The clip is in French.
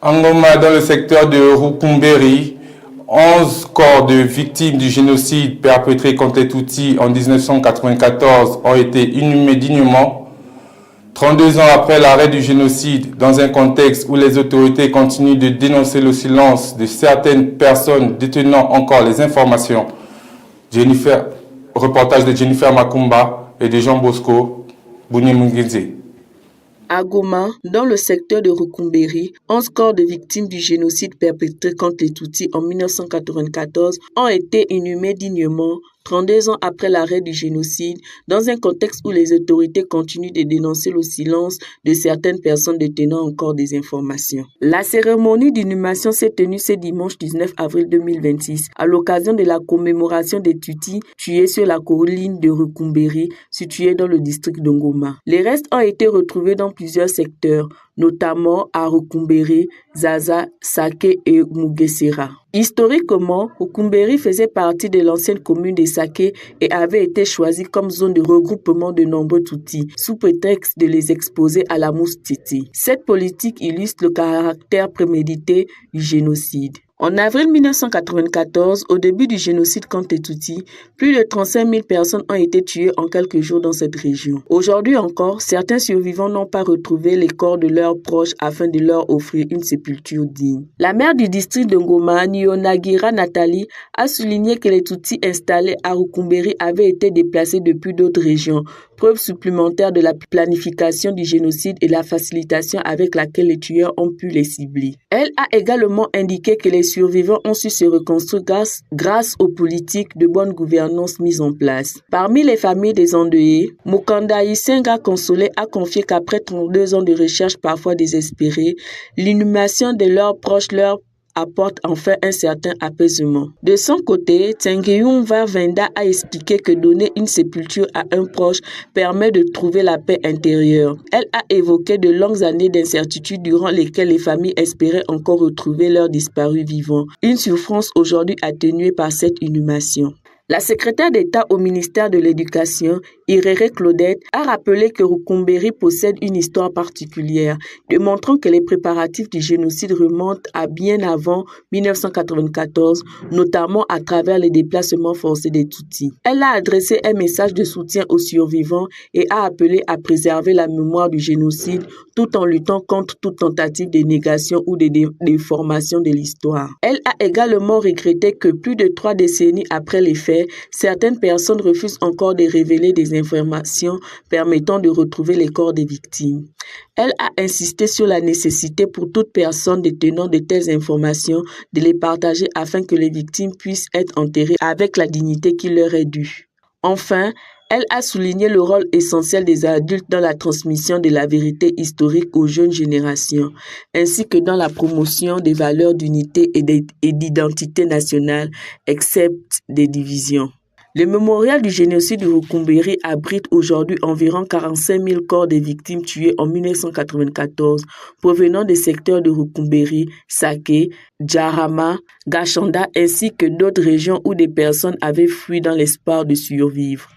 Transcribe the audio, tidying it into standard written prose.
En Goma, dans le secteur de Rukumberi, 11 corps de victimes du génocide perpétré contre les Tutsis en 1994 ont été inhumés dignement. 32 ans après l'arrêt du génocide, dans un contexte où les autorités continuent de dénoncer le silence de certaines personnes détenant encore les informations. Reportage de Jennifer Makumba et de Jean Bosco Bunyemungenze. À Goma, dans le secteur de Rukumberi, 11 corps de victimes du génocide perpétré contre les Tutsis en 1994 ont été inhumés dignement 32 ans après l'arrêt du génocide, dans un contexte où les autorités continuent de dénoncer le silence de certaines personnes détenant encore des informations. La cérémonie d'inhumation s'est tenue ce dimanche 19 avril 2026 à l'occasion de la commémoration des Tutsis tués sur la colline de Rukumberi, située dans le district de Goma. Les restes ont été retrouvés dans plusieurs secteurs, notamment à Rukumberi, Zaza, Sake et Mugesera. Historiquement, Rukumberi faisait partie de l'ancienne commune de Sake et avait été choisie comme zone de regroupement de nombreux Tutsis, sous prétexte de les exposer à la mousse Tsetse. Cette politique illustre le caractère prémédité du génocide. En avril 1994, au début du génocide contre les Tutsis, plus de 35 000 personnes ont été tuées en quelques jours dans cette région. Aujourd'hui encore, certains survivants n'ont pas retrouvé les corps de leurs proches afin de leur offrir une sépulture digne. La maire du district de Goma, Nionagira Nathalie, a souligné que les Tutsis installés à Rukumberi avaient été déplacés depuis d'autres régions, preuve supplémentaire de la planification du génocide et la facilitation avec laquelle les tueurs ont pu les cibler. Elle a également indiqué que les survivants ont su se reconstruire grâce aux politiques de bonne gouvernance mises en place. Parmi les familles des endeuillés, Mukanda Isenga Consolé a confié qu'après 32 ans de recherche parfois désespérées, l'inhumation de leurs proches leur apporte enfin un certain apaisement. De son côté, Tsengeyumva Venda a expliqué que donner une sépulture à un proche permet de trouver la paix intérieure. Elle a évoqué de longues années d'incertitude durant lesquelles les familles espéraient encore retrouver leurs disparus vivants, une souffrance aujourd'hui atténuée par cette inhumation. La secrétaire d'État au ministère de l'Éducation, Irere Claudette, a rappelé que Rukumberi possède une histoire particulière, démontrant que les préparatifs du génocide remontent à bien avant 1994, notamment à travers les déplacements forcés des Tutsis. Elle a adressé un message de soutien aux survivants et a appelé à préserver la mémoire du génocide tout en luttant contre toute tentative de négation ou de déformation de l'histoire. Elle a également regretté que plus de 3 décennies après les faits, certaines personnes refusent encore de révéler des informations permettant de retrouver les corps des victimes. Elle a insisté sur la nécessité pour toute personne détenant de telles informations de les partager afin que les victimes puissent être enterrées avec la dignité qui leur est due. Enfin, elle a souligné le rôle essentiel des adultes dans la transmission de la vérité historique aux jeunes générations, ainsi que dans la promotion des valeurs d'unité et d'identité nationale, excepte des divisions. Le mémorial du génocide de Rukumberi abrite aujourd'hui environ 45 000 corps des victimes tuées en 1994, provenant des secteurs de Rukumberi, Sake, Djarama, Gachanda, ainsi que d'autres régions où des personnes avaient fui dans l'espoir de survivre.